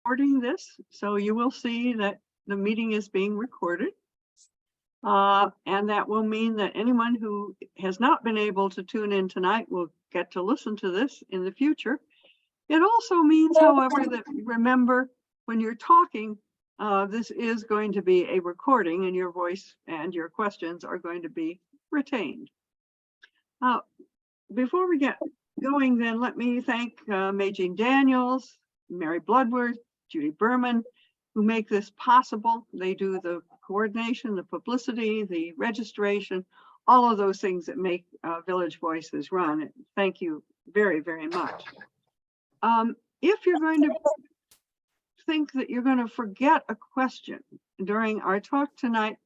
recording this, so you will see that the meeting is being recorded. And that will mean that anyone who has not been able to tune in tonight will get to listen to this in the future. It also means, however, that remember when you're talking, this is going to be a recording and your voice and your questions are going to be retained. Before we get going, then let me thank Mae-Jean Daniels, Mary Bloodworth, Judy Berman, who make this possible. They do the coordination, the publicity, the registration, all of those things that make Village Voices run. Thank you very, very much. If you're going to think that you're going to forget a question during our talk tonight,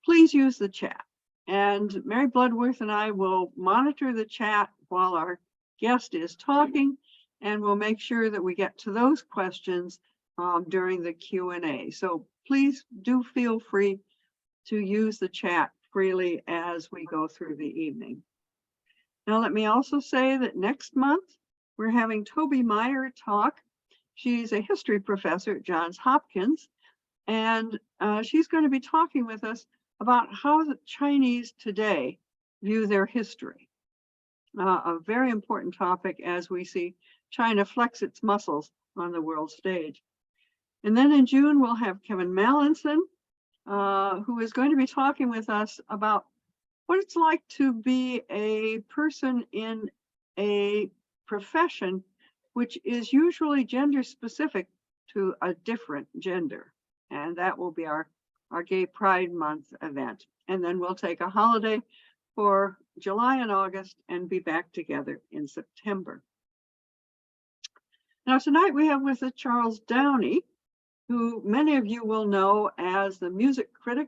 please use the chat. And Mary Bloodworth and I will monitor the chat while our guest is talking, and we'll make sure that we get to those questions during the Q&A. So please do feel free to use the chat freely as we go through the evening. Now, let me also say that next month, we're having Toby Meyer talk. She's a history professor at Johns Hopkins, and she's going to be talking with us about how the Chinese today view their history. A very important topic as we see China flex its muscles on the world stage. And then in June, we'll have Kevin Mallinson, who is going to be talking with us about what it's like to be a person in a profession which is usually gender specific to a different gender. And that will be our Gay Pride Month event. And then we'll take a holiday for July and August and be back together in September. Now tonight we have with us Charles Downey, who many of you will know as the music critic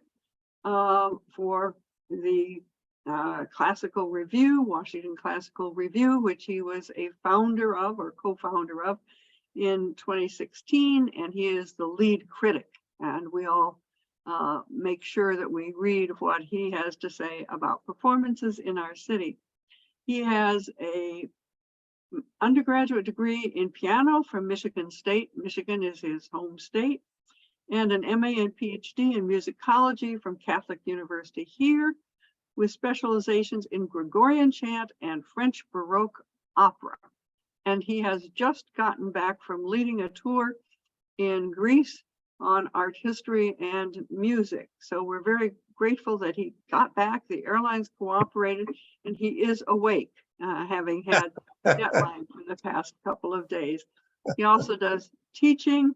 for the Classical Review, Washington Classical Review, which he was a founder of or co-founder of in 2016, and he is the lead critic. And we all make sure that we read what he has to say about performances in our city. He has a undergraduate degree in piano from Michigan State. Michigan is his home state. And an MA and PhD in musicology from Catholic University here, with specializations in Gregorian chant and French Baroque opera. And he has just gotten back from leading a tour in Greece on art history and music. So we're very grateful that he got back, the airlines cooperated, and he is awake, having had jet lag for the past couple of days. He also does teaching.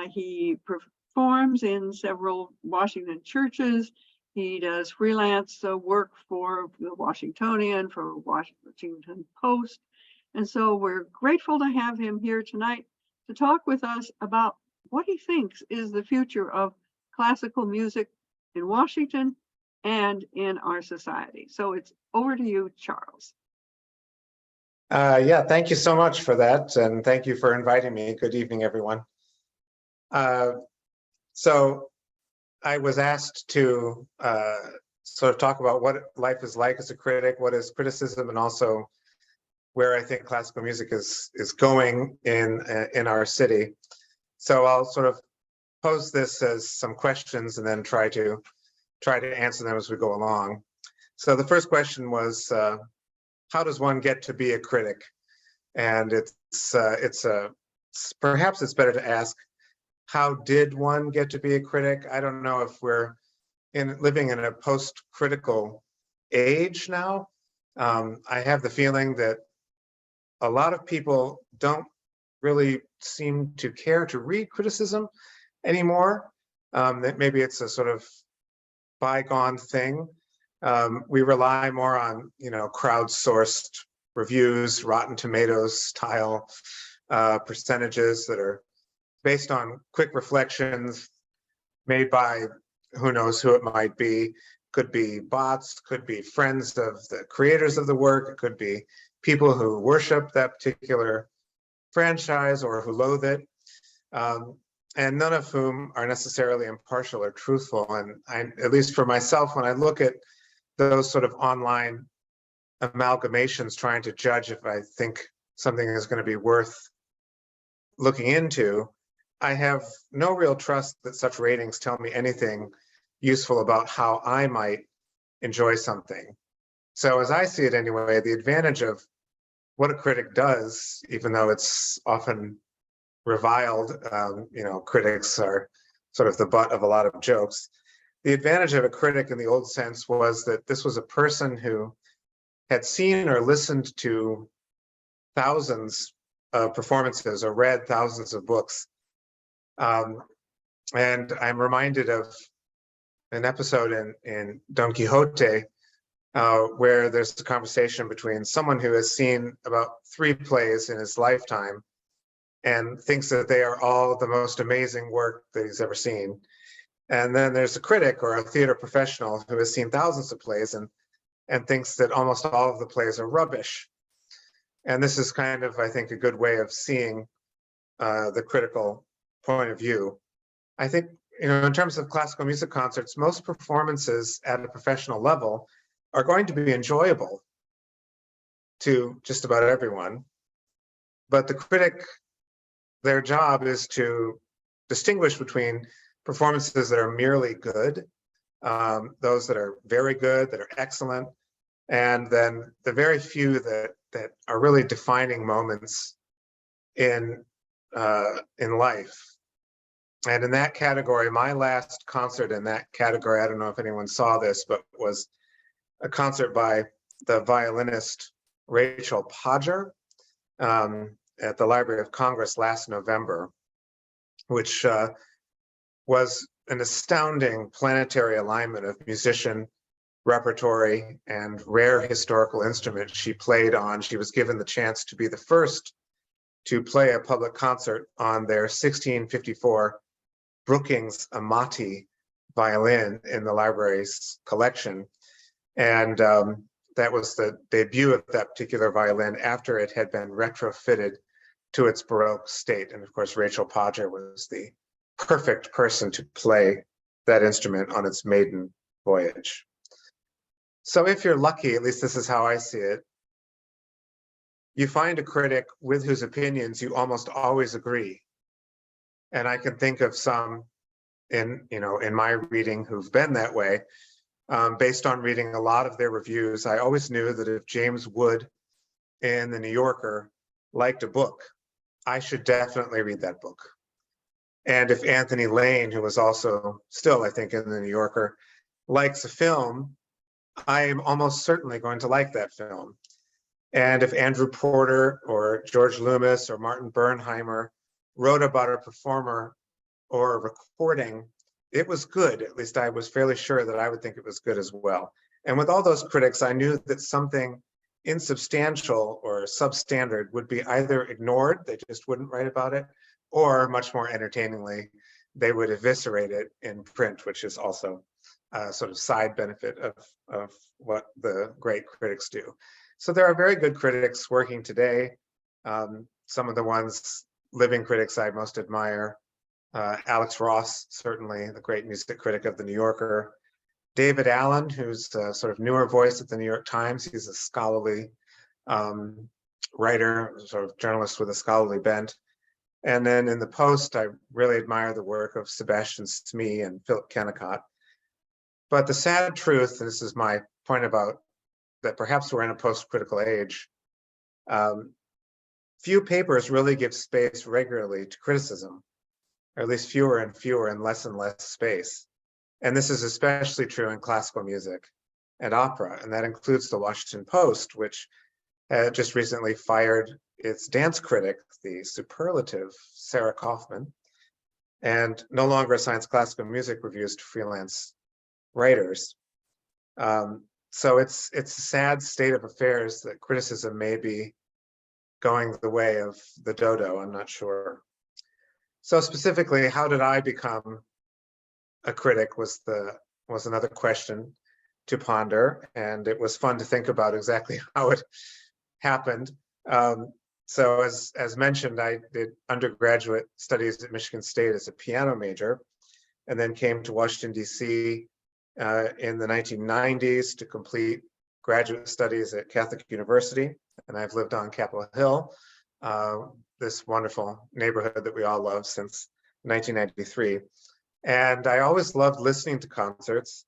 He performs in several Washington churches. He does freelance work for the Washingtonian, for Washington Post. And so we're grateful to have him here tonight to talk with us about what he thinks is the future of classical music in Washington and in our society. So it's over to you, Charles. Yeah, thank you so much for that. And thank you for inviting me. Good evening, everyone. So I was asked to sort of talk about what life is like as a critic, what is criticism, and also where I think classical music is going in our city. So I'll sort of pose this as some questions and then try to answer them as we go along. So the first question was, how does one get to be a critic? And perhaps it's better to ask, how did one get to be a critic? I don't know if we're living in a post-critical age now. I have the feeling that a lot of people don't really seem to care to read criticism anymore. That maybe it's a sort of bygone thing. We rely more on, crowdsourced reviews, Rotten Tomatoes style percentages that are based on quick reflections made by who knows who it might be. Could be bots, could be friends of the creators of the work, it could be people who worship that particular franchise or who loathe it, and none of whom are necessarily impartial or truthful. And at least for myself, when I look at those sort of online amalgamations trying to judge if I think something is going to be worth looking into, I have no real trust that such ratings tell me anything useful about how I might enjoy something. So as I see it anyway, the advantage of what a critic does, even though it's often reviled, critics are sort of the butt of a lot of jokes. The advantage of a critic in the old sense was that this was a person who had seen or listened to thousands of performances or read thousands of books. And I'm reminded of an episode in Don Quixote where there's a conversation between someone who has seen about 3 plays in his lifetime and thinks that they are all the most amazing work that he's ever seen. And then there's a critic or a theater professional who has seen thousands of plays and thinks that almost all of the plays are rubbish. And this is kind of, I think, a good way of seeing the critical point of view. I think, in terms of classical music concerts, most performances at a professional level are going to be enjoyable to just about everyone. But the critic, their job is to distinguish between performances that are merely good, those that are very good, that are excellent, and then the very few that are really defining moments in life. And in that category, my last concert in that category, I don't know if anyone saw this, but was a concert by the violinist Rachel Podger at the Library of Congress last November, which was an astounding planetary alignment of musician, repertory, and rare historical instruments she played on. She was given the chance to be the first to play a public concert on their 1654 Brookings Amati violin in the library's collection. And that was the debut of that particular violin after it had been retrofitted to its Baroque state. And of course, Rachel Podger was the perfect person to play that instrument on its maiden voyage. So if you're lucky, at least this is how I see it, you find a critic with whose opinions you almost always agree. And I can think of some in my reading who've been that way. Based on reading a lot of their reviews, I always knew that if James Wood in the New Yorker liked a book, I should definitely read that book. And if Anthony Lane, who was also still, I think, in the New Yorker, likes a film, I am almost certainly going to like that film. And if Andrew Porter or George Loomis or Martin Bernheimer wrote about a performer or a recording, it was good. At least I was fairly sure that I would think it was good as well. And with all those critics, I knew that something insubstantial or substandard would be either ignored, they just wouldn't write about it, or much more entertainingly, they would eviscerate it in print, which is also a sort of side benefit of what the great critics do. So there are very good critics working today. Some of the ones, living critics I most admire, Alex Ross, certainly the great music critic of the New Yorker. David Allen, who's a sort of newer voice at the New York Times. He's a scholarly writer, sort of journalist with a scholarly bent. And then in the Post, I really admire the work of Sebastian Smee and Philip Kennicott. But the sad truth, and this is my point about that perhaps we're in a post-critical age, few papers really give space regularly to criticism, or at least fewer and fewer and less space. And this is especially true in classical music and opera, and that includes the Washington Post, which just recently fired its dance critic, the superlative Sarah Kaufman, and no longer assigns classical music reviews to freelance writers. So it's a sad state of affairs that criticism may be going the way of the dodo, I'm not sure. So specifically, how did I become a critic was another question to ponder, and it was fun to think about exactly how it happened. So as mentioned, I did undergraduate studies at Michigan State as a piano major, and then came to Washington, D.C. In the 1990s to complete graduate studies at Catholic University, and I've lived on Capitol Hill, this wonderful neighborhood that we all love since 1993. And I always loved listening to concerts.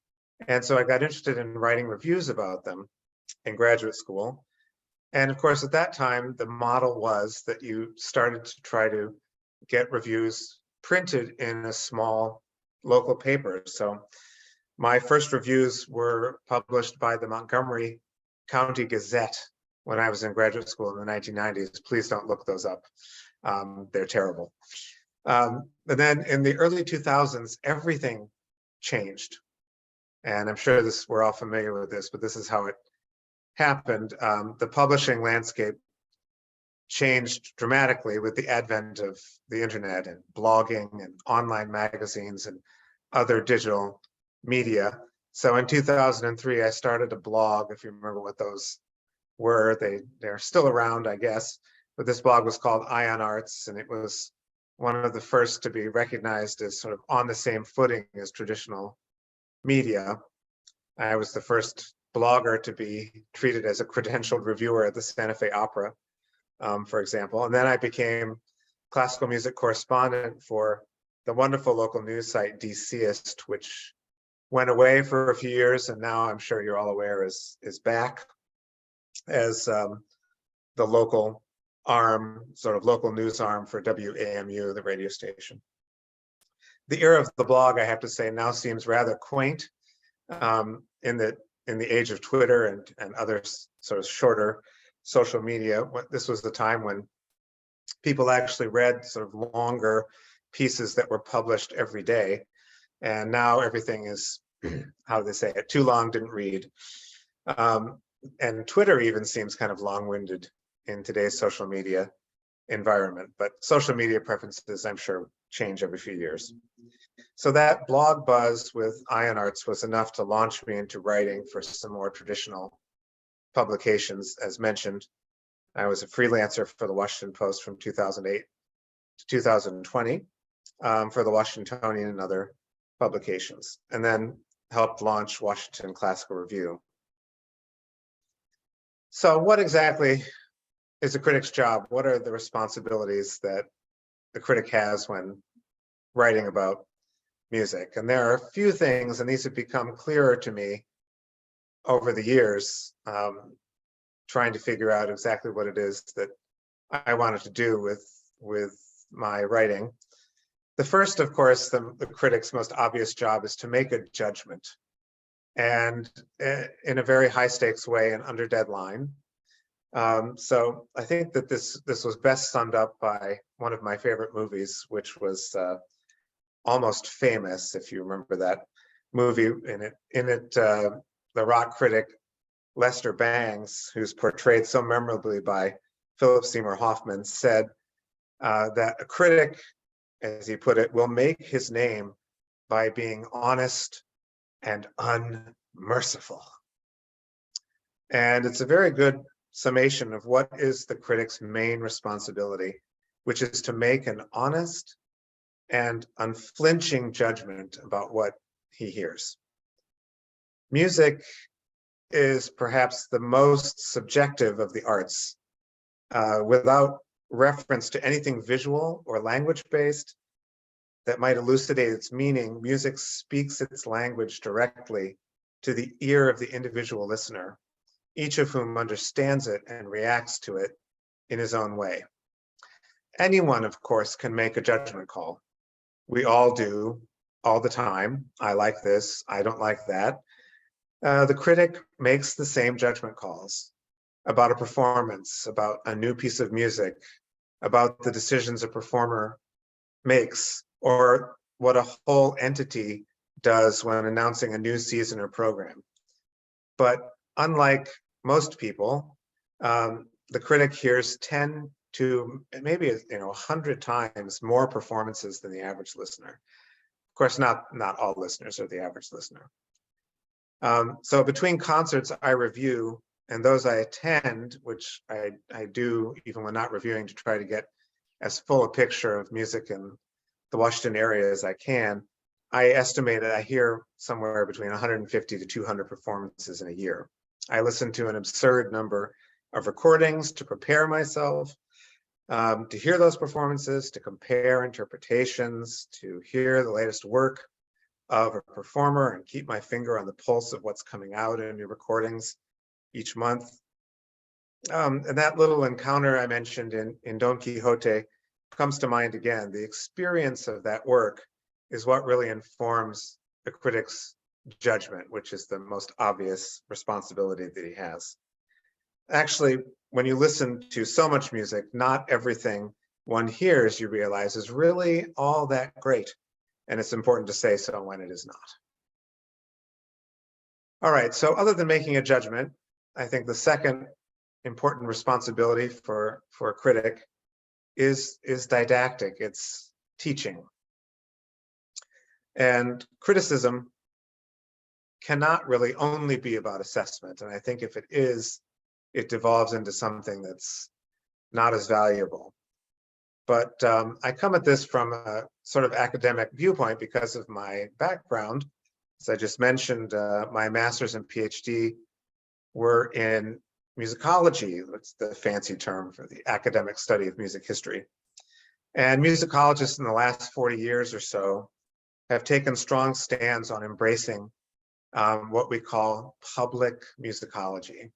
And so I got interested in writing reviews about them in graduate school. And of course, at that time, the model was that you started to try to get reviews printed in a small local paper. So my first reviews were published by the Montgomery County Gazette when I was in graduate school in the 1990s. Please don't look those up. They're terrible. And then in the early 2000s, everything changed. And I'm sure we're all familiar with this, but this is how it happened. The publishing landscape changed dramatically with the advent of the internet and blogging and online magazines and other digital media. So in 2003, I started a blog, if you remember what those were. They're still around, I guess, but this blog was called Ion Arts, and it was one of the first to be recognized as sort of on the same footing as traditional media. I was the first blogger to be treated as a credentialed reviewer at the Santa Fe Opera, for example. And then I became classical music correspondent for the wonderful local news site DCist, which went away for a few years, and now I'm sure you're all aware is back as the local arm, sort of local news arm for WAMU, the radio station. The era of the blog, I have to say, now seems rather quaint in the age of Twitter and other sort of shorter social media. This was the time when people actually read sort of longer pieces that were published every day. And now everything is, how do they say it, too long, didn't read. And Twitter even seems kind of long-winded in today's social media environment, but social media preferences, I'm sure, change every few years. So that blog buzz with Ion Arts was enough to launch me into writing for some more traditional publications. As mentioned, I was a freelancer for the Washington Post from 2008 to 2020 for the Washingtonian and other publications, and then helped launch Washington Classical Review. So what exactly is a critic's job? What are the responsibilities that the critic has when writing about music? And there are a few things, and these have become clearer to me over the years, trying to figure out exactly what it is that I wanted to do with my writing. The first, of course, the critic's most obvious job is to make a judgment, and in a very high stakes way and under deadline. So I think that this was best summed up by one of my favorite movies, which was Almost Famous, if you remember that movie. In it, the rock critic Lester Bangs, who's portrayed so memorably by Philip Seymour Hoffman, said that a critic, as he put it, will make his name by being honest and unmerciful. And it's a very good summation of what is the critic's main responsibility, which is to make an honest and unflinching judgment about what he hears. Music is perhaps the most subjective of the arts. Without reference to anything visual or language-based that might elucidate its meaning, music speaks its language directly to the ear of the individual listener, each of whom understands it and reacts to it in his own way. Anyone, of course, can make a judgment call. We all do, all the time. I like this, I don't like that. The critic makes the same judgment calls about a performance, about a new piece of music, about the decisions a performer makes, or what a whole entity does when announcing a new season or program. But unlike most people, the critic hears 10 to maybe 100 times more performances than the average listener. Of course, not all listeners are the average listener. So between concerts I review and those I attend, which I do even when not reviewing, to try to get as full a picture of music in the Washington area as I can, I estimate that I hear somewhere between 150 to 200 performances in a year. I listen to an absurd number of recordings to prepare myself. to hear those performances, to compare interpretations, to hear the latest work of a performer and keep my finger on the pulse of what's coming out in new recordings each month. And that little encounter I mentioned in Don Quixote comes to mind again. The experience of that work is what really informs a critic's judgment, which is the most obvious responsibility that he has. Actually, when you listen to so much music, not everything one hears, you realize, is really all that great. And it's important to say so when it is not. All right, so other than making a judgment, I think the second important responsibility for a critic is didactic, it's teaching. And criticism cannot really only be about assessment. And I think if it is, it devolves into something that's not as valuable. But I come at this from a sort of academic viewpoint because of my background. As I just mentioned, my master's and PhD were in musicology. That's the fancy term for the academic study of music history. And musicologists in the last 40 years or so have taken strong stands on embracing what we call public musicology.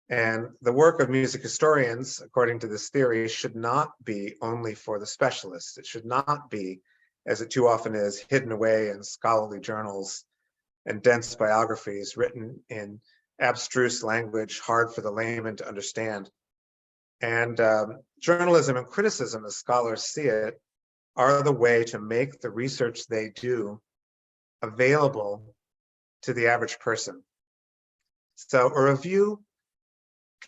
And the work of music historians, according to this theory, should not be only for the specialists. It should not be, as it too often is, hidden away in scholarly journals and dense biographies written in abstruse language, hard for the layman to understand. And journalism and criticism, as scholars see it, are the way to make the research they do available to the average person. So a review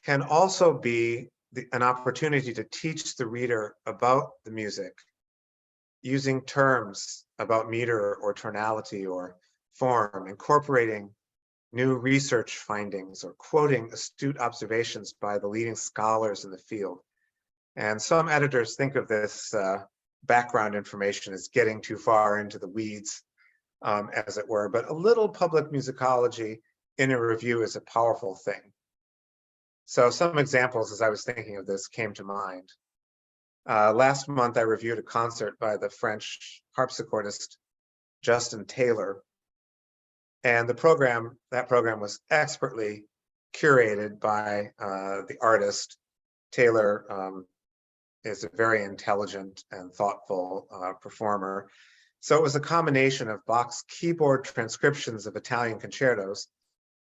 can also be an opportunity to teach the reader about the music, using terms about meter or tonality or form, incorporating new research findings, or quoting astute observations by the leading scholars in the field. And some editors think of this background information as getting too far into the weeds, as it were, but a little public musicology in a review is a powerful thing. So some examples as I was thinking of this came to mind. Last month, I reviewed a concert by the French harpsichordist Justin Taylor. And that program was expertly curated by the artist. Taylor is a very intelligent and thoughtful performer. So it was a combination of Bach's keyboard transcriptions of Italian concertos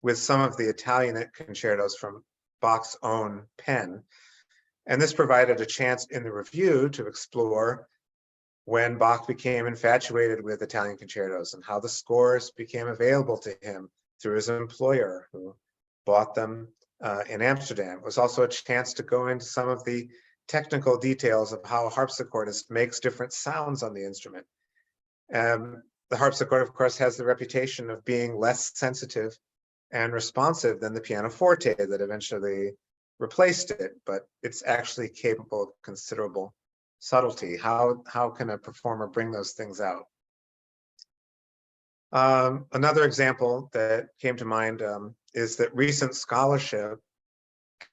with some of the Italian concertos from Bach's own pen. And this provided a chance in the review to explore when Bach became infatuated with Italian concertos and how the scores became available to him through his employer who bought them in Amsterdam. It was also a chance to go into some of the technical details of how a harpsichordist makes different sounds on the instrument. The harpsichord, of course, has the reputation of being less sensitive and responsive than the pianoforte that eventually replaced it, but it's actually capable of considerable subtlety. How can a performer bring those things out? Another example that came to mind is that recent scholarship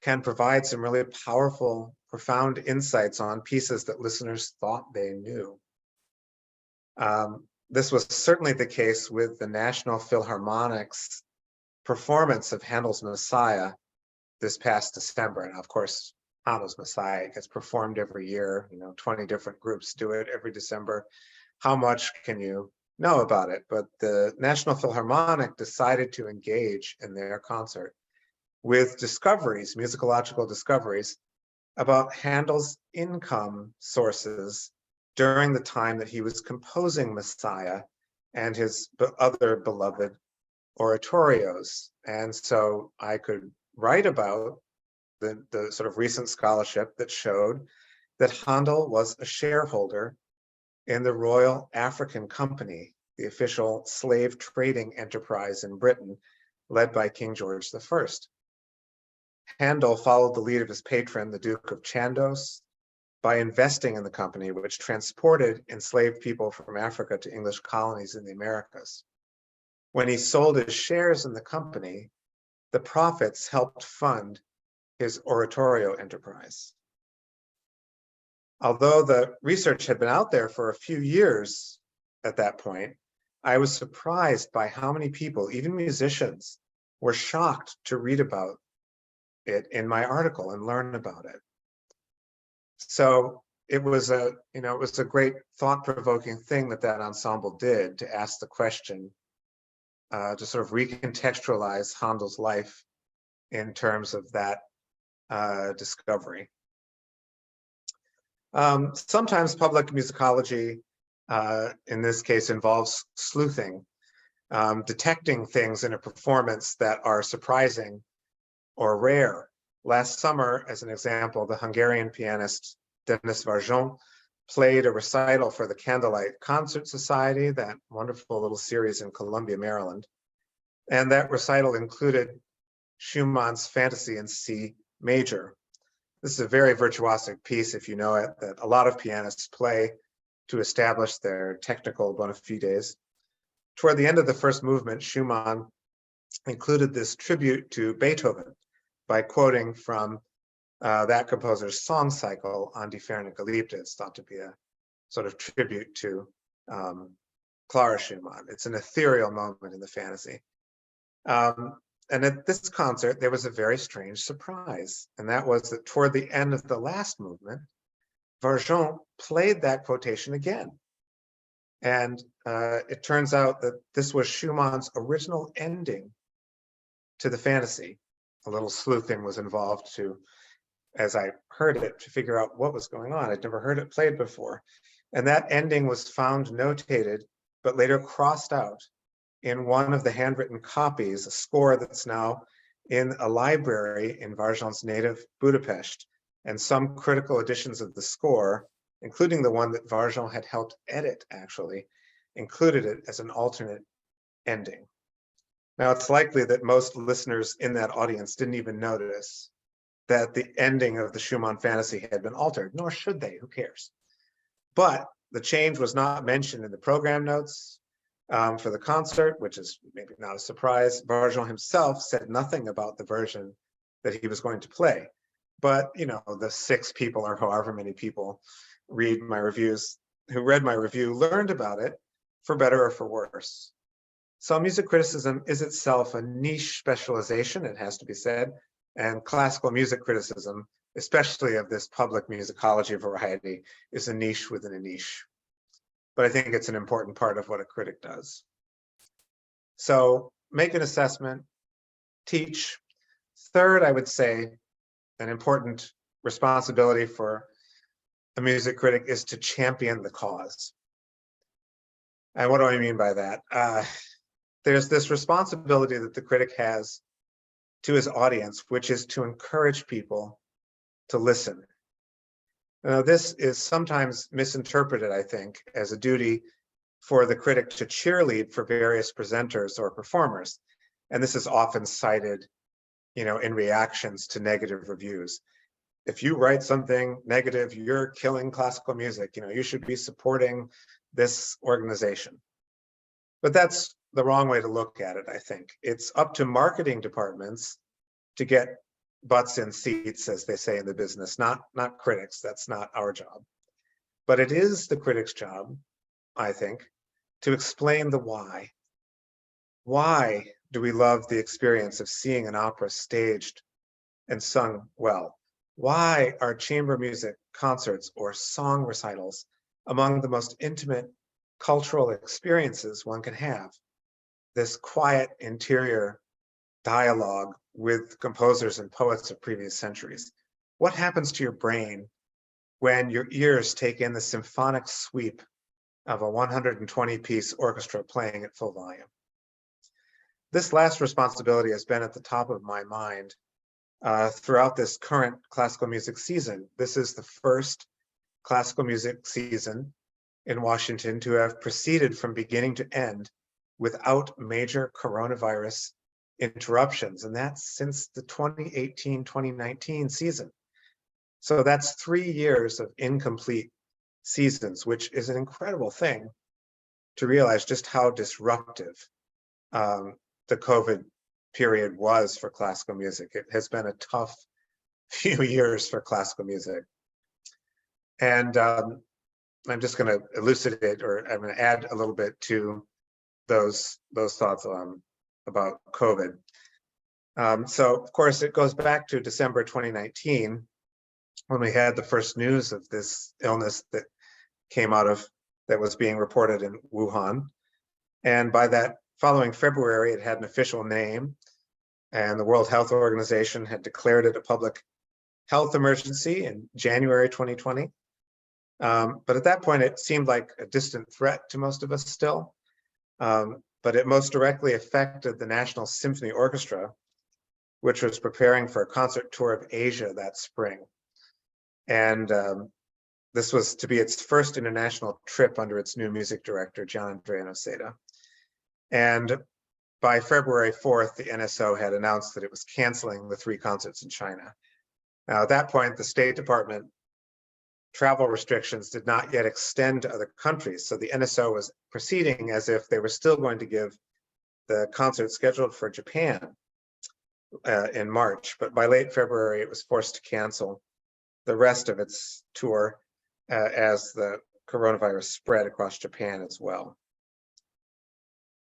can provide some really powerful, profound insights on pieces that listeners thought they knew. This was certainly the case with the National Philharmonic's performance of Handel's Messiah this past December. And of course, Handel's Messiah gets performed every year. 20 different groups do it every December. How much can you know about it? But the National Philharmonic decided to engage in their concert with discoveries, musicological discoveries, about Handel's income sources during the time that he was composing Messiah and his other beloved oratorios. And so I could write about the sort of recent scholarship that showed that Handel was a shareholder in the Royal African Company, the official slave trading enterprise in Britain, led by King George I. Handel followed the lead of his patron, the Duke of Chandos, by investing in the company, which transported enslaved people from Africa to English colonies in the Americas. When he sold his shares in the company, the profits helped fund his oratorio enterprise. Although the research had been out there for a few years at that point, I was surprised by how many people, even musicians, were shocked to read about it in my article and learn about it. So it was a great thought-provoking thing that ensemble did, to ask the question, to sort of recontextualize Handel's life in terms of that discovery. Sometimes public musicology, in this case, involves sleuthing, detecting things in a performance that are surprising or rare. Last summer, as an example, the Hungarian pianist Denis Varjon played a recital for the Candlelight Concert Society, that wonderful little series in Columbia, Maryland. And that recital included Schumann's Fantasy in C major. This is a very virtuosic piece, if you know it, that a lot of pianists play to establish their technical bona fides. Toward the end of the first movement, Schumann included this tribute to Beethoven by quoting from that composer's song cycle, On die ferne Geliebte. It's thought to be a sort of tribute to Clara Schumann. It's an ethereal moment in the fantasy. And at this concert, there was a very strange surprise, and that was that toward the end of the last movement, Varjon played that quotation again. And it turns out that this was Schumann's original ending to the fantasy. A little sleuthing was involved to, as I heard it, to figure out what was going on. I'd never heard it played before. And that ending was found notated, but later crossed out in one of the handwritten copies, a score that's now in a library in Varjon's native Budapest. And some critical editions of the score, including the one that Varjon had helped edit, actually, included it as an alternate ending. Now, it's likely that most listeners in that audience didn't even notice that the ending of the Schumann Fantasy had been altered, nor should they, who cares? But the change was not mentioned in the program notes for the concert, which is maybe not a surprise. Varjon himself said nothing about the version that he was going to play. But, the 6 people or however many people who read my review learned about it, for better or for worse. So music criticism is itself a niche specialization, it has to be said, and classical music criticism, especially of this public musicology variety, is a niche within a niche. But I think it's an important part of what a critic does. So make an assessment, teach. Third, I would say an important responsibility for a music critic is to champion the cause. And what do I mean by that? There's this responsibility that the critic has to his audience, which is to encourage people to listen. Now, this is sometimes misinterpreted, I think, as a duty for the critic to cheerlead for various presenters or performers. And this is often cited, in reactions to negative reviews. If you write something negative, you're killing classical music. You should be supporting this organization. But that's the wrong way to look at it, I think. It's up to marketing departments to get butts in seats, as they say in the business, not critics. That's not our job. But it is the critic's job, I think, to explain the why. Why do we love the experience of seeing an opera staged and sung well? Why are chamber music concerts or song recitals among the most intimate cultural experiences one can have? This quiet interior dialogue with composers and poets of previous centuries. What happens to your brain when your ears take in the symphonic sweep of a 120-piece orchestra playing at full volume? This last responsibility has been at the top of my mind throughout this current classical music season. This is the first classical music season in Washington to have proceeded from beginning to end without major coronavirus interruptions, and that's since the 2018-2019 season. So that's 3 years of incomplete seasons, which is an incredible thing to realize just how disruptive the COVID period was for classical music. It has been a tough few years for classical music. And I'm just going to elucidate, or I'm going to add a little bit to those thoughts about COVID. So of course, it goes back to December 2019, when we had the first news of this illness that came out of, that was being reported in Wuhan. And by that following February, it had an official name, and the World Health Organization had declared it a public health emergency in January 2020. But at that point, it seemed like a distant threat to most of us still. But it most directly affected the National Symphony Orchestra, which was preparing for a concert tour of Asia that spring. And this was to be its first international trip under its new music director, John Andrea Noceda. And by February 4th, the NSO had announced that it was canceling the 3 concerts in China. Now, at that point, the State Department travel restrictions did not yet extend to other countries. So the NSO was proceeding as if they were still going to give the concert scheduled for Japan in March. But by late February, it was forced to cancel the rest of its tour as the coronavirus spread across Japan as well.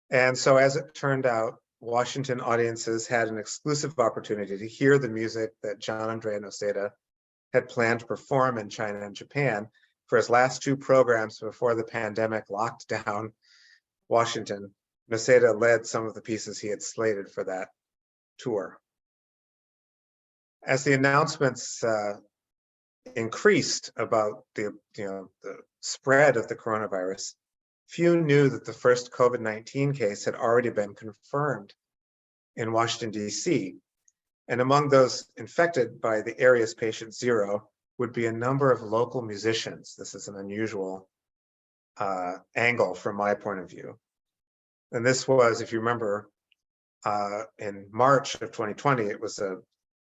And so as it turned out, Washington audiences had an exclusive opportunity to hear the music that John Andrea Noceda had planned to perform in China and Japan for his last 2 programs before the pandemic locked down Washington. Noceda led some of the pieces he had slated for that tour. As the announcements increased about the spread of the coronavirus, few knew that the first COVID-19 case had already been confirmed in Washington, D.C. And among those infected by the Aries patient 0 would be a number of local musicians. This is an unusual angle from my point of view. And this was, if you remember, in March of 2020, it was a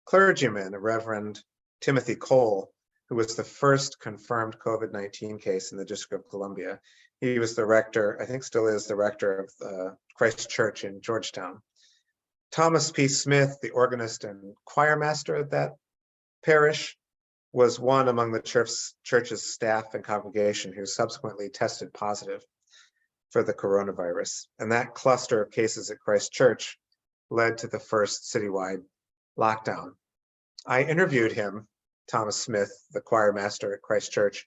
clergyman, a Reverend Timothy Cole, who was the first confirmed COVID-19 case in the District of Columbia. He was the rector, I think still is the rector of Christ Church in Georgetown. Thomas P. Smith, the organist and choir master at that parish, was one among the church's staff and congregation who subsequently tested positive for the coronavirus. And that cluster of cases at Christ Church led to the first citywide lockdown. I interviewed him, Thomas Smith, the choir master at Christ Church,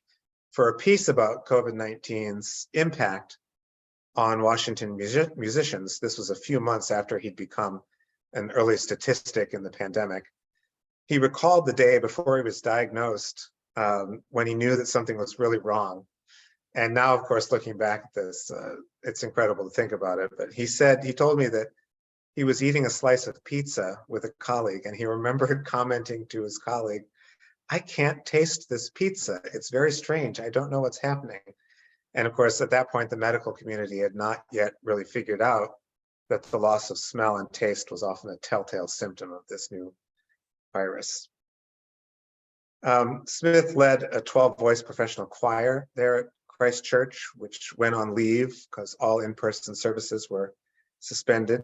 for a piece about COVID-19's impact on Washington musicians. This was a few months after he'd become an early statistic in the pandemic. He recalled the day before he was diagnosed, when he knew that something was really wrong. And now, of course, looking back at this, it's incredible to think about it. But he told me that he was eating a slice of pizza with a colleague, and he remembered commenting to his colleague, "I can't taste this pizza. It's very strange. I don't know what's happening." And of course, at that point, the medical community had not yet really figured out that the loss of smell and taste was often a telltale symptom of this new virus. Smith led a 12-voice professional choir there at Christ Church, which went on leave because all in-person services were suspended.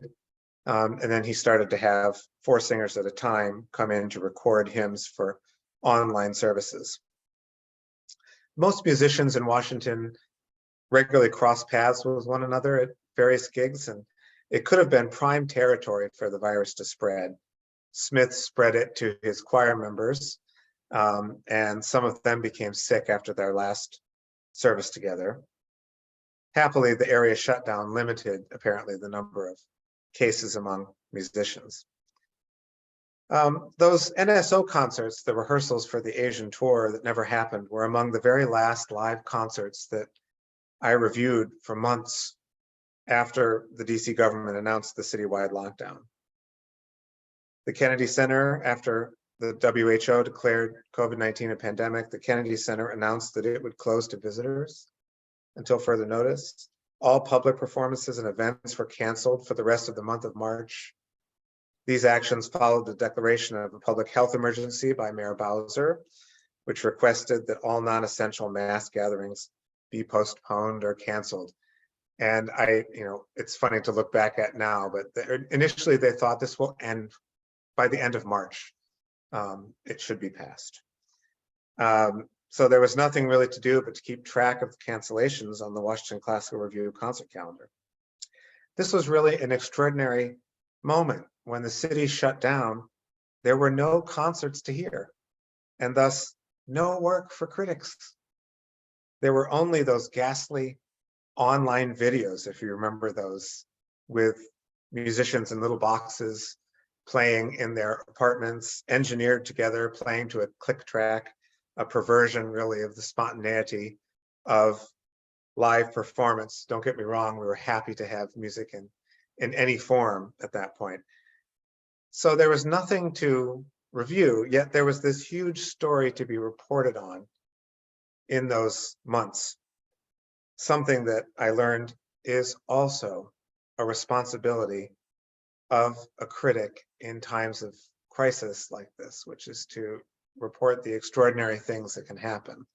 And then he started to have 4 singers at a time come in to record hymns for online services. Most musicians in Washington regularly cross paths with one another at various gigs, and it could have been prime territory for the virus to spread. Smith spread it to his choir members, and some of them became sick after their last service together. Happily, the area shutdown limited, apparently, the number of cases among musicians. Those NSO concerts, the rehearsals for the Asian tour that never happened, were among the very last live concerts that I reviewed for months after the DC government announced the citywide lockdown. The Kennedy Center, after the WHO declared COVID-19 a pandemic, the Kennedy Center announced that it would close to visitors until further notice. All public performances and events were canceled for the rest of the month of March. These actions followed the declaration of a public health emergency by Mayor Bowser, which requested that all non-essential mass gatherings be postponed or canceled. And it's funny to look back at now, but initially they thought this will end by the end of March. It should be passed. So there was nothing really to do but to keep track of the cancellations on the Washington Classical Review concert calendar. This was really an extraordinary moment. When the city shut down, there were no concerts to hear, and thus no work for critics. There were only those ghastly online videos, if you remember those, with musicians in little boxes playing in their apartments, engineered together, playing to a click track, a perversion really of the spontaneity of live performance. Don't get me wrong, we were happy to have music in any form at that point. So there was nothing to review, yet there was this huge story to be reported on in those months. Something that I learned is also a responsibility of a critic in times of crisis like this, which is to report the extraordinary things that can happen.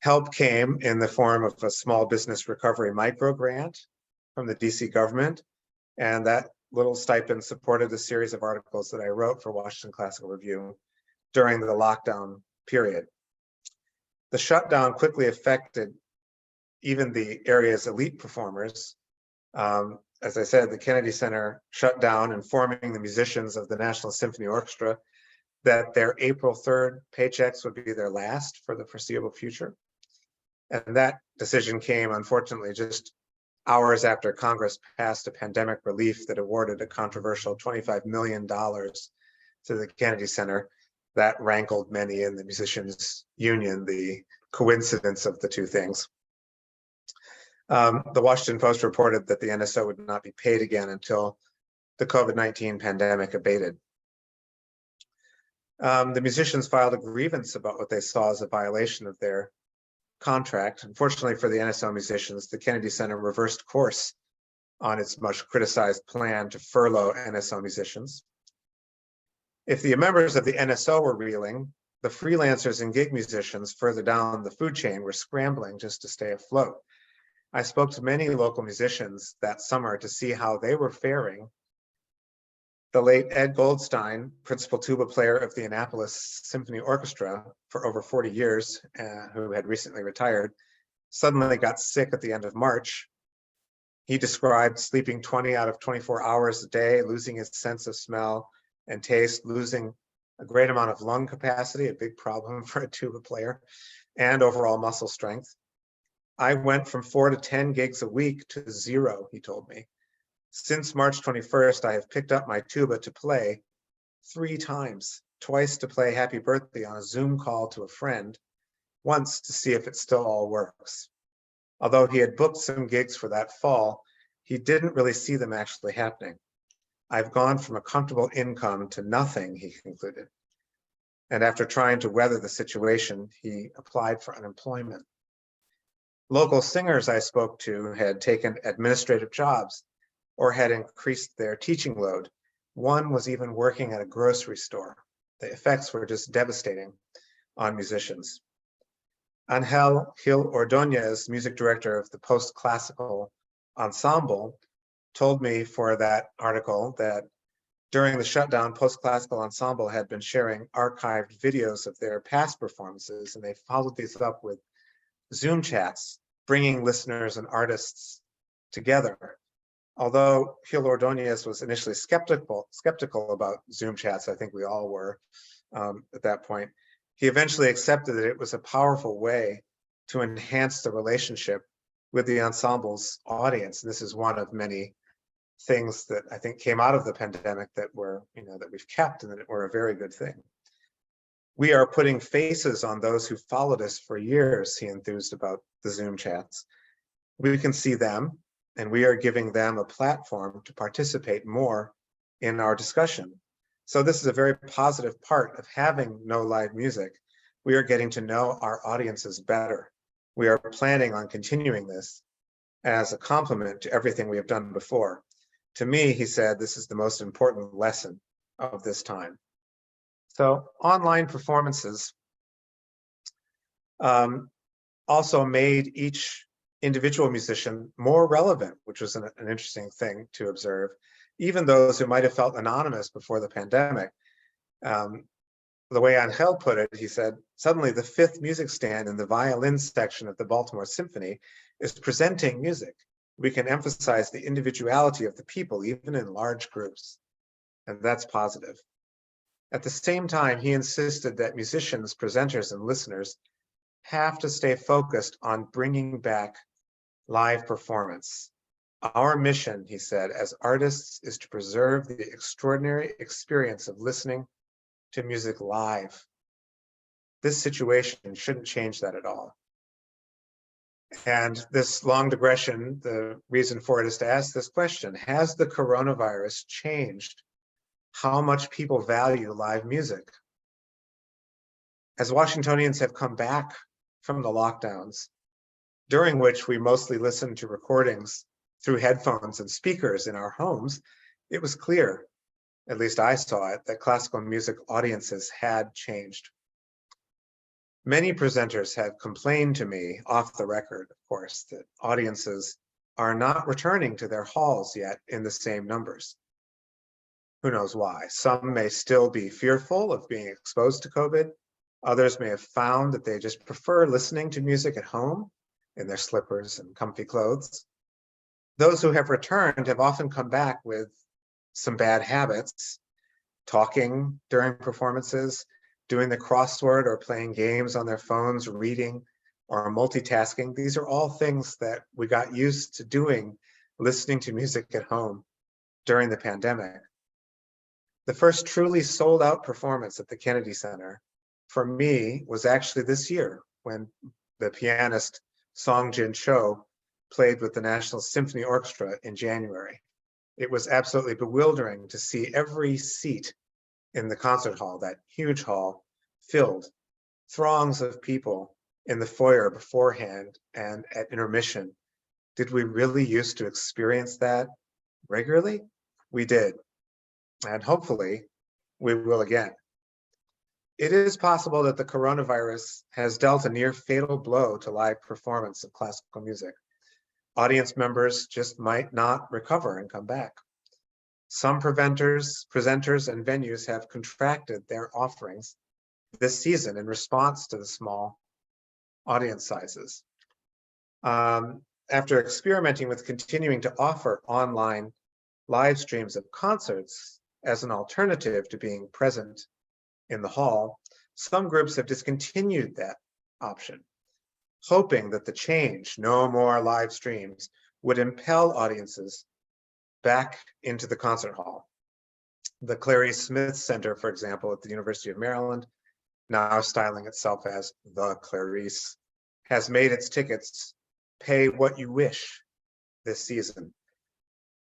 Help came in the form of a small business recovery micro grant from the DC government, and that little stipend supported a series of articles that I wrote for Washington Classical Review during the lockdown period. The shutdown quickly affected even the area's elite performers. As I said, the Kennedy Center shut down, informing the musicians of the National Symphony Orchestra that their April 3rd paychecks would be their last for the foreseeable future. And that decision came, unfortunately, just hours after Congress passed a pandemic relief that awarded a controversial $25 million to the Kennedy Center. That rankled many in the musicians union, the coincidence of the two things. The Washington Post reported that the NSO would not be paid again until the COVID-19 pandemic abated. The musicians filed a grievance about what they saw as a violation of their contract. Unfortunately for the NSO musicians, the Kennedy Center reversed course on its much criticized plan to furlough NSO musicians. If the members of the NSO were reeling, the freelancers and gig musicians further down the food chain were scrambling just to stay afloat. I spoke to many local musicians that summer to see how they were faring. The late Ed Goldstein, principal tuba player of the Annapolis Symphony Orchestra for over 40 years, who had recently retired, suddenly got sick at the end of March. He described sleeping 20 out of 24 hours a day, losing his sense of smell and taste, losing a great amount of lung capacity, a big problem for a tuba player, and overall muscle strength. I went from 4 to 10 gigs a week to 0, he told me. Since March 21st, I have picked up my tuba to play 3 times, twice to play Happy Birthday on a Zoom call to a friend, once to see if it still all works. Although he had booked some gigs for that fall, he didn't really see them actually happening. I've gone from a comfortable income to nothing, he concluded. And after trying to weather the situation, he applied for unemployment. Local singers I spoke to had taken administrative jobs or had increased their teaching load. One was even working at a grocery store. The effects were just devastating on musicians. Angel Gil Ordóñez, music director of the post-classical ensemble, told me for that article that during the shutdown, post-classical ensemble had been sharing archived videos of their past performances, and they followed these up with Zoom chats, bringing listeners and artists together. Although Gil Ordóñez was initially skeptical about Zoom chats, I think we all were at that point, he eventually accepted that it was a powerful way to enhance the relationship with the ensemble's audience. And this is one of many things that I think came out of the pandemic that were, that we've kept and that were a very good thing. We are putting faces on those who followed us for years, he enthused about the Zoom chats. We can see them, and we are giving them a platform to participate more in our discussion. So this is a very positive part of having no live music. We are getting to know our audiences better. We are planning on continuing this as a complement to everything we have done before. To me, he said, this is the most important lesson of this time. So online performances also made each individual musician more relevant, which was an interesting thing to observe. Even those who might have felt anonymous before the pandemic. The way Angel put it, he said, Suddenly, the fifth music stand in the violin section of the Baltimore Symphony is presenting music. We can emphasize the individuality of the people, even in large groups, and that's positive. At the same time, he insisted that musicians, presenters, and listeners have to stay focused on bringing back live performance. Our mission, he said, as artists is to preserve the extraordinary experience of listening to music live. This situation shouldn't change that at all. And this long digression, the reason for it is to ask this question: has the coronavirus changed how much people value live music? As Washingtonians have come back from the lockdowns, during which we mostly listened to recordings through headphones and speakers in our homes, it was clear, at least I saw it, that classical music audiences had changed. Many presenters have complained to me, off the record, of course, that audiences are not returning to their halls yet in the same numbers. Who knows why? Some may still be fearful of being exposed to COVID. Others may have found that they just prefer listening to music at home in their slippers and comfy clothes. Those who have returned have often come back with some bad habits, talking during performances, doing the crossword or playing games on their phones, reading or multitasking. These are all things that we got used to doing, listening to music at home during the pandemic. The first truly sold out performance at the Kennedy Center for me was actually this year, when the pianist Song Jin Cho played with the National Symphony Orchestra in January. It was absolutely bewildering to see every seat in the concert hall, that huge hall, filled, throngs of people in the foyer beforehand and at intermission. Did we really used to experience that regularly? We did, and hopefully we will again. It is possible that the coronavirus has dealt a near fatal blow to live performance of classical music. Audience members just might not recover and come back. Some presenters, and venues have contracted their offerings this season in response to the small audience sizes. After experimenting with continuing to offer online live streams of concerts as an alternative to being present in the hall, some groups have discontinued that option, hoping that the change, no more live streams, would impel audiences back into the concert hall. The Clarice Smith Center, for example, at the University of Maryland, now styling itself as the Clarice, has made its tickets pay what you wish this season.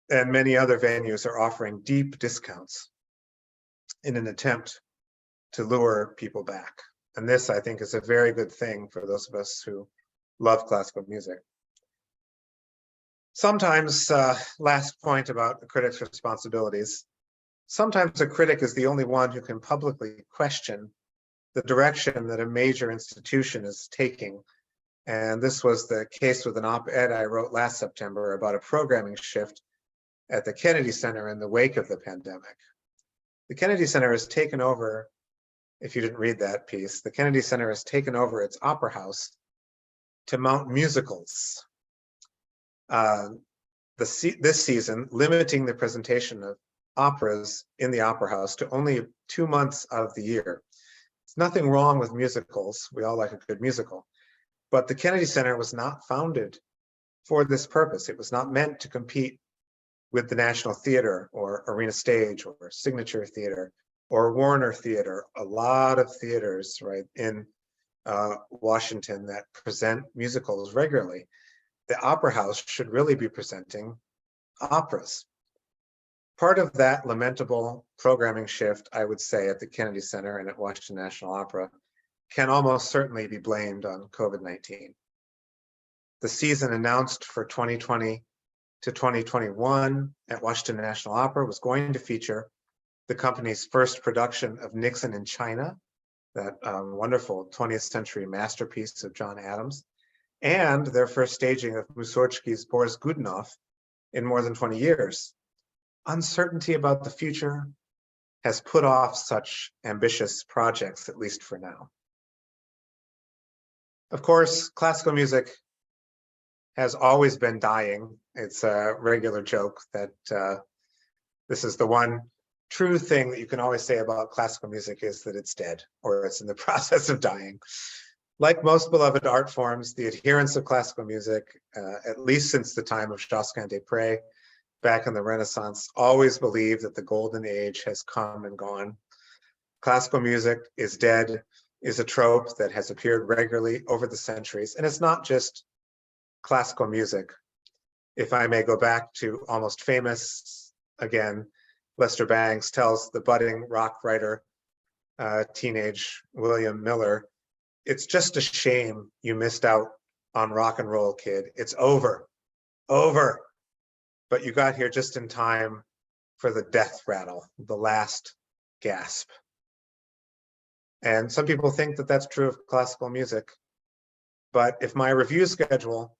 And many other venues are offering deep discounts in an attempt to lure people back. And this, I think, is a very good thing for those of us who love classical music. Sometimes, last point about the critic's responsibilities, sometimes a critic is the only one who can publicly question the direction that a major institution is taking. And this was the case with an op-ed I wrote last September about a programming shift at the Kennedy Center in the wake of the pandemic. The Kennedy Center has taken over, if you didn't read that piece, the Kennedy Center has taken over its opera house to mount musicals. This season, limiting the presentation of operas in the opera house to only 2 months out of the year. There's nothing wrong with musicals. We all like a good musical. But the Kennedy Center was not founded for this purpose. It was not meant to compete with the National Theater or Arena Stage or Signature Theater or Warner Theater, a lot of theaters, right, in Washington that present musicals regularly. The Opera House should really be presenting operas. Part of that lamentable programming shift, I would say, at the Kennedy Center and at Washington National Opera can almost certainly be blamed on COVID-19. The season announced for 2020 to 2021 at Washington National Opera was going to feature the company's first production of Nixon in China, that wonderful 20th century masterpiece of John Adams, and their first staging of Mussorgsky's Boris Godunov in more than 20 years. Uncertainty about the future has put off such ambitious projects, at least for now. Of course, classical music has always been dying. It's a regular joke that this is the one true thing that you can always say about classical music is that it's dead or it's in the process of dying. Like most beloved art forms, the adherents of classical music, at least since the time of Josquin des Prez, back in the Renaissance, always believe that the golden age has come and gone. Classical music is dead is a trope that has appeared regularly over the centuries, and it's not just classical music. If I may go back to Almost Famous again, Lester Bangs tells the budding rock writer, teenage William Miller, it's just a shame you missed out on rock and roll, kid. It's over, over. But you got here just in time for the death rattle, the last gasp. And some people think that that's true of classical music. But if my review schedule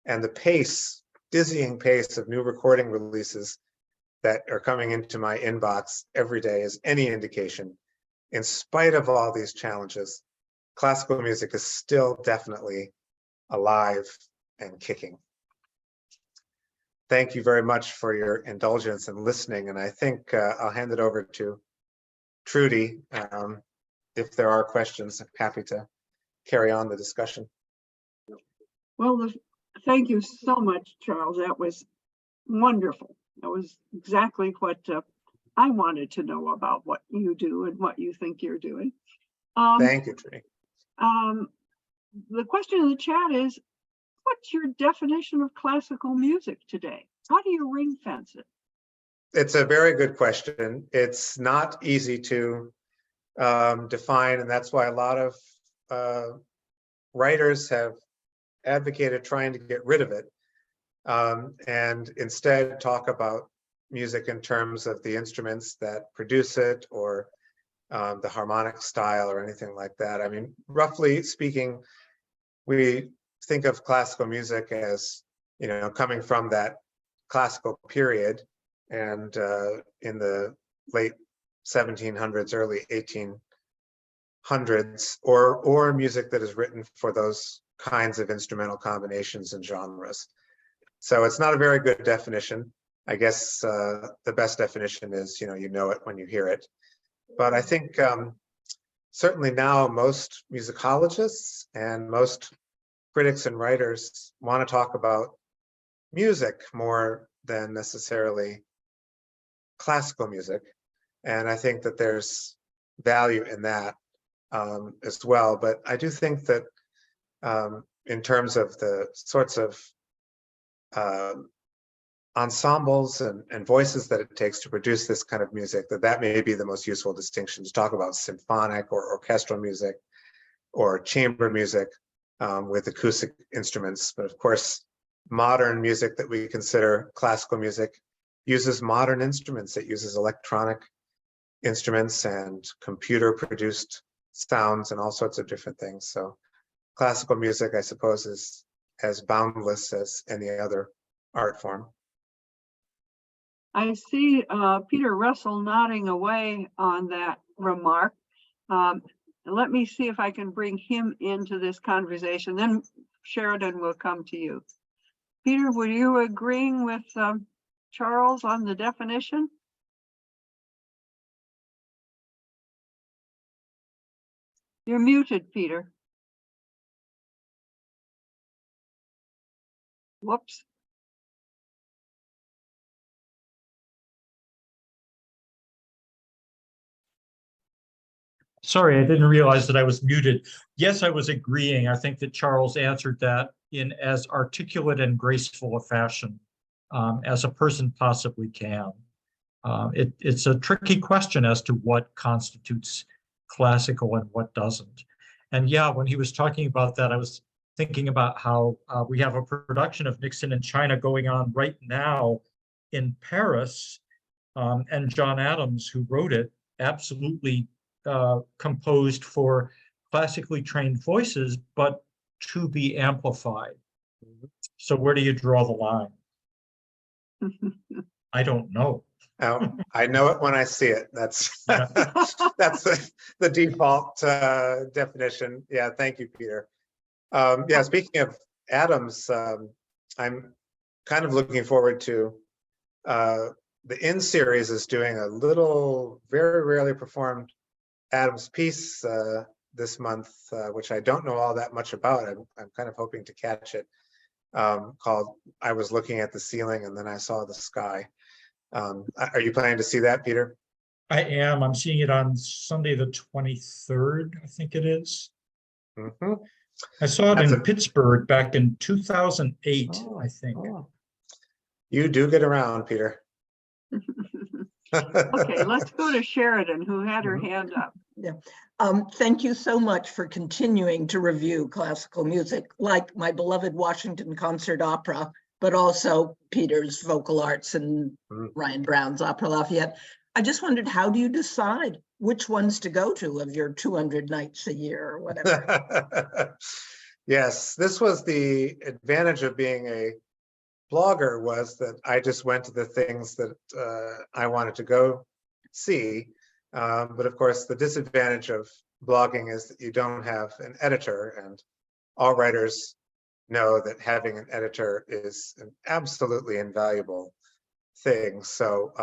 and the pace, dizzying pace of new recording releases that are coming into my inbox every day is any indication, in spite of all these challenges, classical music is still definitely alive and kicking. Thank you very much for your indulgence and listening. And I think I'll hand it over to Trudy. If there are questions, I'm happy to carry on the discussion. Well, thank you so much, Charles. That was wonderful. That was exactly what I wanted to know about what you do and what you think you're doing. Thank you, Trudy. The question in the chat is, what's your definition of classical music today? How do you ring fence it? It's a very good question. It's not easy to define, and that's why a lot of writers have advocated trying to get rid of it and instead talk about music in terms of the instruments that produce it or the harmonic style or anything like that. I mean, roughly speaking, we think of classical music as, coming from that classical period, and in the late 1700s, early 1800s, or music that is written for those kinds of instrumental combinations and genres. So it's not a very good definition. I guess the best definition is, you know it when you hear it. But I think certainly now most musicologists and most critics and writers want to talk about music more than necessarily classical music. And I think that there's value in that as well. But I do think that in terms of the sorts of ensembles and voices that it takes to produce this kind of music, that may be the most useful distinction, to talk about symphonic or orchestral music or chamber music with acoustic instruments. But of course, modern music that we consider classical music uses modern instruments. It uses electronic instruments and computer produced sounds and all sorts of different things. So classical music, I suppose, is as boundless as any other art form. I see Peter Russell nodding away on that remark. Let me see if I can bring him into this conversation. Then Sheridan will come to you. Peter, were you agreeing with Charles on the definition? You're muted, Peter. Whoops. Sorry, I didn't realize that I was muted. Yes, I was agreeing. I think that Charles answered that in as articulate and graceful a fashion as a person possibly can. It's a tricky question as to what constitutes classical and what doesn't. And yeah, when he was talking about that, I was thinking about how we have a production of Nixon in China going on right now in Paris, and John Adams, who wrote it, absolutely composed for classically trained voices, but to be amplified. So where do you draw the line? I don't know. I know it when I see it. That's that's the default definition. Yeah, thank you, Peter. Yeah, speaking of Adams, I'm kind of looking forward to the In series is doing a little very rarely performed Adams piece this month, which I don't know all that much about. I'm kind of hoping to catch it, called I Was Looking at the Ceiling and Then I Saw the Sky. Are you planning to see that, Peter? I am. I'm seeing it on Sunday, the 23rd, I think it is. Mm-hmm. I saw it That's in Pittsburgh back in 2008, Oh, I think. oh. You do get around, Peter. Okay, let's go to Sheridan, who had her Mhm. hand up. Yeah. Thank you so much for continuing to review classical music, like my beloved Washington Concert Opera, but also Peter's Vocal Arts and Mm. Ryan Brown's Opera Lafayette. I just wondered, how do you decide which ones to go to of your 200 nights a year or whatever? Yes, this was the advantage of being a blogger, was that I just went to the things that I wanted to go see. But of course, the disadvantage of blogging is that you don't have an editor, and all writers know that having an editor is an absolutely invaluable thing. So,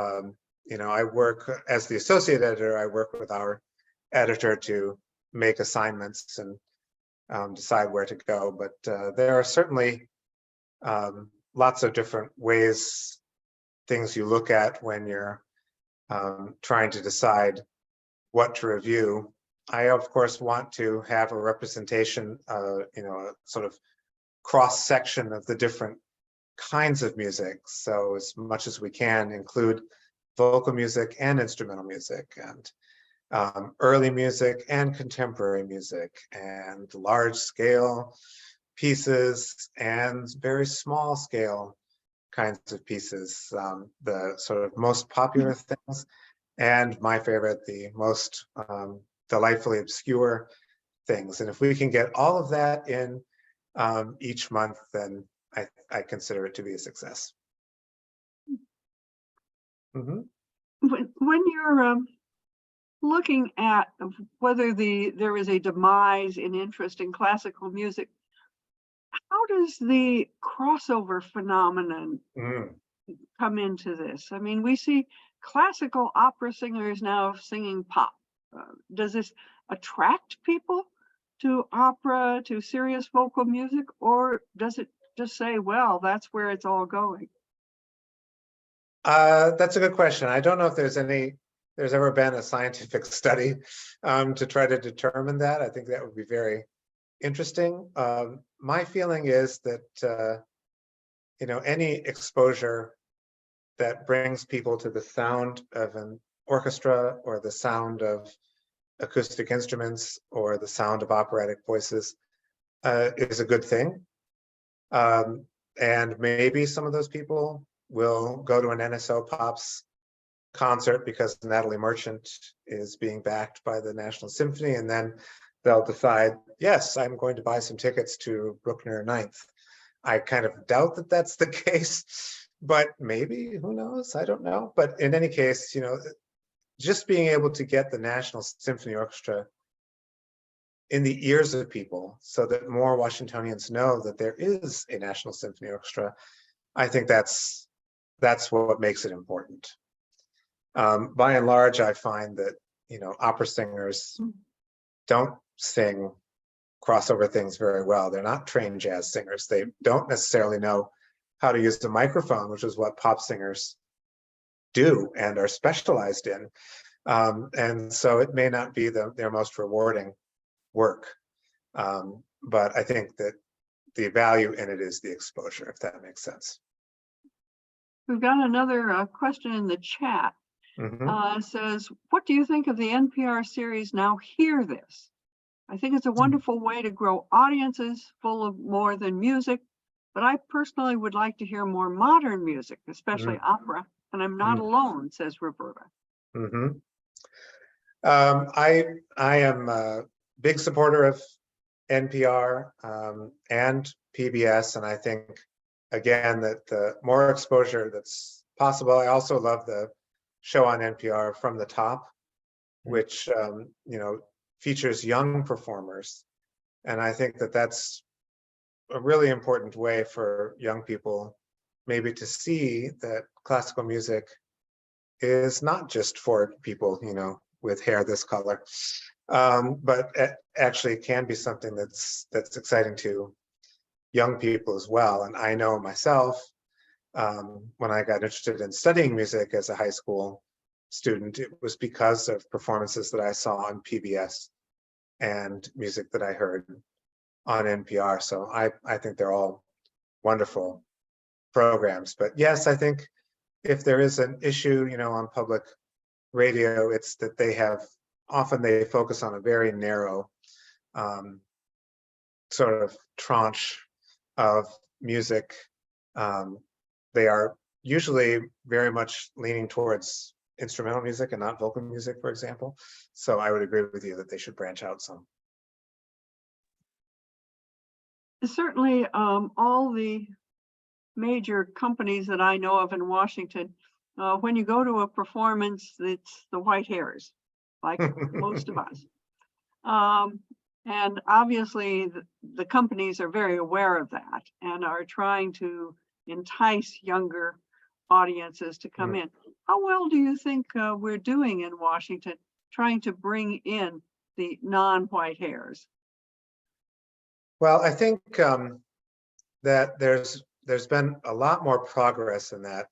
I work as the associate editor, I work with our editor to make assignments and decide where to go. But there are certainly lots of different ways, things you look at when you're trying to decide what to review. I, of course, want to have a representation, a sort of cross section of the different kinds of music. So as much as we can include vocal music and instrumental music, and early music and contemporary music, and large scale pieces and very small scale kinds of pieces, the sort of most popular things, and my favorite, the most delightfully obscure things. And if we can get all of that in each month, then I consider it to be a success. Mm-hmm. When you're looking at whether there is a demise in interest in classical music, how does the crossover phenomenon come into this? I mean, we see classical opera singers now singing pop. Does this attract people to opera, to serious vocal music, or does it just say, well, that's where it's all going? That's a good question. I don't know if there's ever been a scientific study to try to determine that. I think that would be very interesting. My feeling is that any exposure that brings people to the sound of an orchestra, or the sound of acoustic instruments, or the sound of operatic voices is a good thing. And maybe some of those people will go to an NSO Pops concert because Natalie Merchant is being backed by the National Symphony, and then they'll decide, yes, I'm going to buy some tickets to Bruckner Ninth. I kind of doubt that that's the case, but maybe, who knows? I don't know. But in any case, just being able to get the National Symphony Orchestra in the ears of people so that more Washingtonians know that there is a National Symphony Orchestra, I think that's what makes it important. By and large, I find that, opera singers don't sing crossover things very well. They're not trained jazz singers. They don't necessarily know how to use the microphone, which is what pop singers do and are specialized in. And so it may not be their most rewarding work. But I think that the value in it is the exposure, if that makes sense. We've got another question in the chat. Says, what do you think of the NPR series Now Hear This? I think it's a wonderful way to grow audiences full of more than music, but I personally would like to hear more modern music, especially opera, and I'm not alone, says Roberta. I am a big supporter of NPR and PBS, and I think, again, that the more exposure that's possible. I also love the show on NPR, From the Top, which features young performers, and I think that that's a really important way for young people maybe to see that classical music is not just for people, with hair this color, but actually can be something that's exciting to young people as well. And I know myself, when I got interested in studying music as a high school student, it was because of performances that I saw on PBS and music that I heard on NPR. So I think they're all wonderful programs. But yes, I think if there is an issue, on public radio, it's that often they focus on a very narrow sort of tranche of music. They are usually very much leaning towards instrumental music and not vocal music, for example. So I would agree with you that they should branch out some. Certainly, all the major companies that I know of in Washington, when you go to a performance, it's the white hairs, like most of us. And obviously, the companies are very aware of that and are trying to entice younger audiences to come in. How well do you think we're doing in Washington, trying to bring in the non-white hairs? Well, I think that there's been a lot more progress in that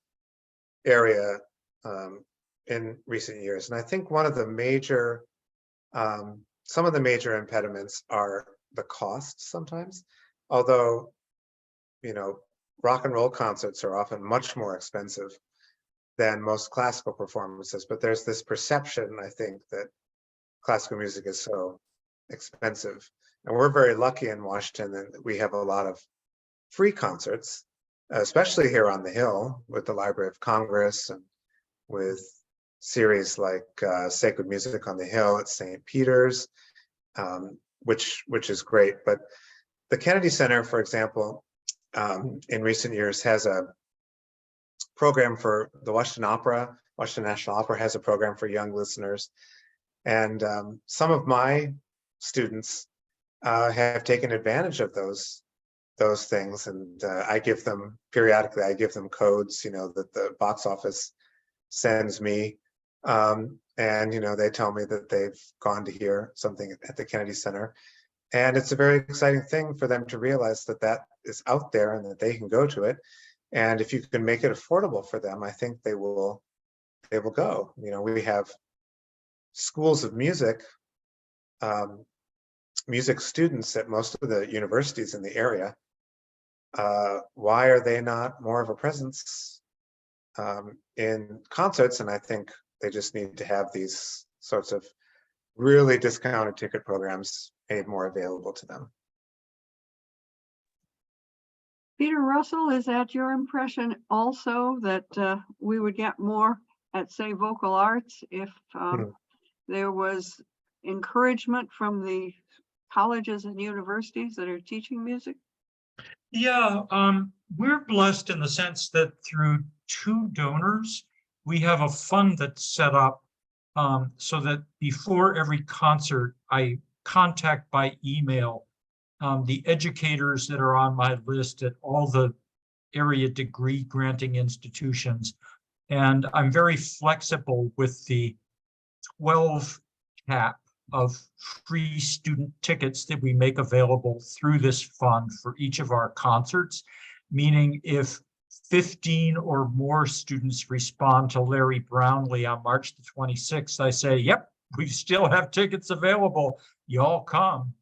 area in recent years. And I think one of the major, some of the major impediments are the cost sometimes, although, rock and roll concerts are often much more expensive than most classical performances, but there's this perception, I think, that classical music is so expensive. And we're very lucky in Washington that we have a lot of free concerts, especially here on the Hill with the Library of Congress and with series like Sacred Music on the Hill at St. Peter's, which is great. But the Kennedy Center, for example, in recent years has a program for the Washington Opera. Washington National Opera has a program for young listeners. And some of my students have taken advantage of those things. And I give them, periodically, I give them codes, that the box office sends me. And, they tell me that they've gone to hear something at the Kennedy Center. And it's a very exciting thing for them to realize that that is out there and that they can go to it. And if you can make it affordable for them, I think they will go. We have schools of music, music students at most of the universities in the area. Why are they not more of a presence in concerts? And I think they just need to have these sorts of really discounted ticket programs made more available to them. Peter Russell, is that your impression also, that we would get more at, say, vocal arts if there was encouragement from the colleges and universities that are teaching music? Yeah, we're blessed in the sense that through 2 donors, we have a fund that's set up so that before every concert, I contact by email the educators that are on my list at all the area degree granting institutions. And I'm very flexible with the 12 cap of free student tickets that we make available through this fund for each of our concerts, meaning if 15 or more students respond to Larry Brownlee on March the 26th, I say, yep, we still have tickets available. Y'all come.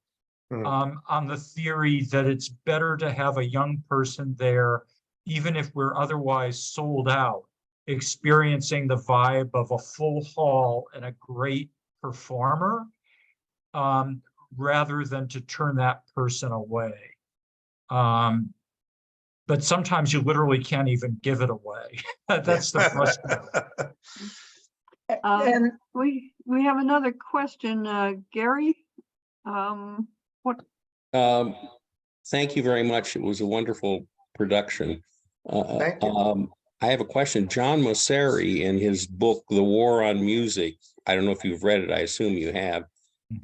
On the theory that it's better to have a young person there, even if we're otherwise sold out, experiencing the vibe of a full hall and a great performer, rather than to turn that person away. But sometimes you literally can't even give it away. That's the frustrating. And We have another question, Gary. Thank you very much. It was a wonderful production. Thank you. I have a question. John Mosseri, in his book, The War on Music, I don't know if you've read it, I assume you have.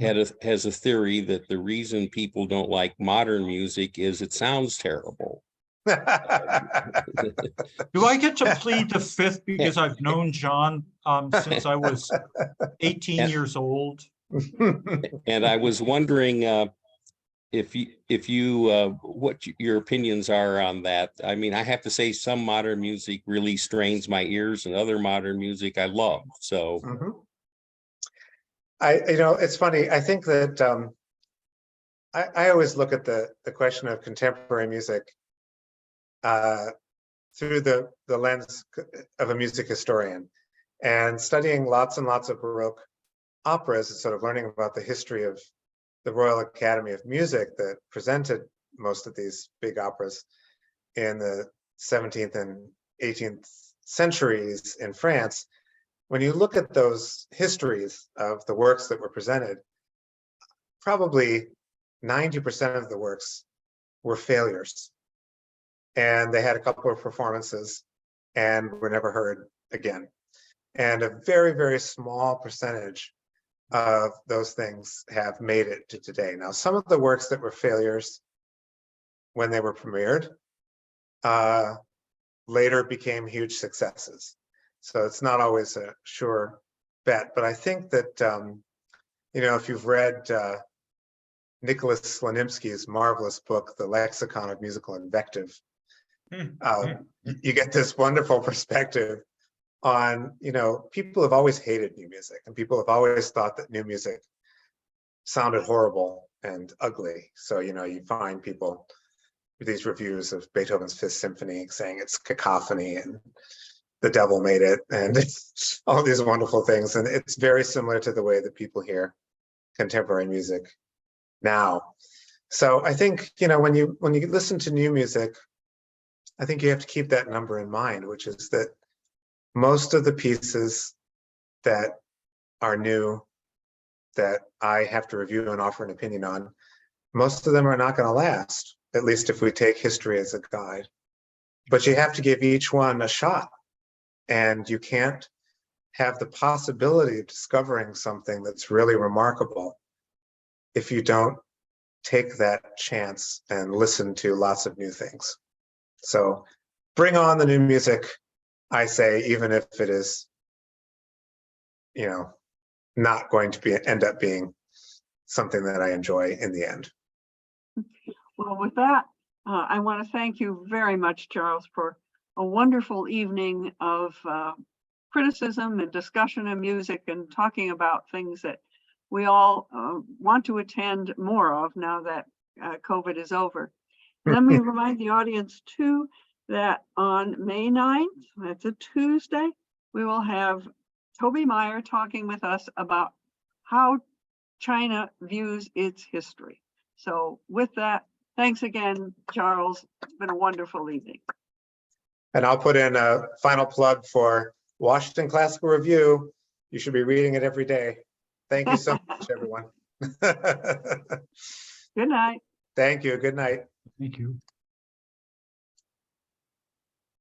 has a theory that the reason people don't like modern music is it sounds terrible. Do I get to plead the fifth because I've known John since I was 18 years old? And I was wondering if you what your opinions are on that. I mean, I have to say some modern music really strains my ears, and other modern music I love. So it's funny. I think that I always look at the question of contemporary music through the lens of a music historian, and studying lots and lots of Baroque operas and sort of learning about the history of the Royal Academy of Music that presented most of these big operas in the 17th and 18th centuries in France. When you look at those histories of the works that were presented, probably 90% of the works were failures. And they had a couple of performances and were never heard again. And a very, very small percentage of those things have made it to today. Now, some of the works that were failures when they were premiered later became huge successes. So it's not always a sure bet, but I think that, if you've read Nicholas Slonimsky's marvelous book, The Lexicon of Musical Invective, you get this wonderful perspective on, people have always hated new music, and people have always thought that new music sounded horrible and ugly. So, you find people with these reviews of Beethoven's Fifth Symphony saying it's cacophony and the devil made it, and it's all these wonderful things. And it's very similar to the way that people hear contemporary music now. So I think, when you listen to new music, I think you have to keep that number in mind, which is that most of the pieces that are new that I have to review and offer an opinion on, most of them are not going to last, at least if we take history as a guide. But you have to give each one a shot, and you can't have the possibility of discovering something that's really remarkable if you don't take that chance and listen to lots of new things. So bring on the new music, I say, even if it is, not going to end up being something that I enjoy in the end. Well, with that, I want to thank you very much, Charles, for a wonderful evening of criticism and discussion of music and talking about things that we all want to attend more of now that COVID is over. Let me remind the audience too that on May 9th, that's a Tuesday, we will have Toby Meyer talking with us about how China views its history. So with that, thanks again, Charles. It's been a wonderful evening. And I'll put in a final plug for Washington Classical Review. You should be reading it every day. Thank you so much, everyone. Good night. Thank you. Good night. Thank you.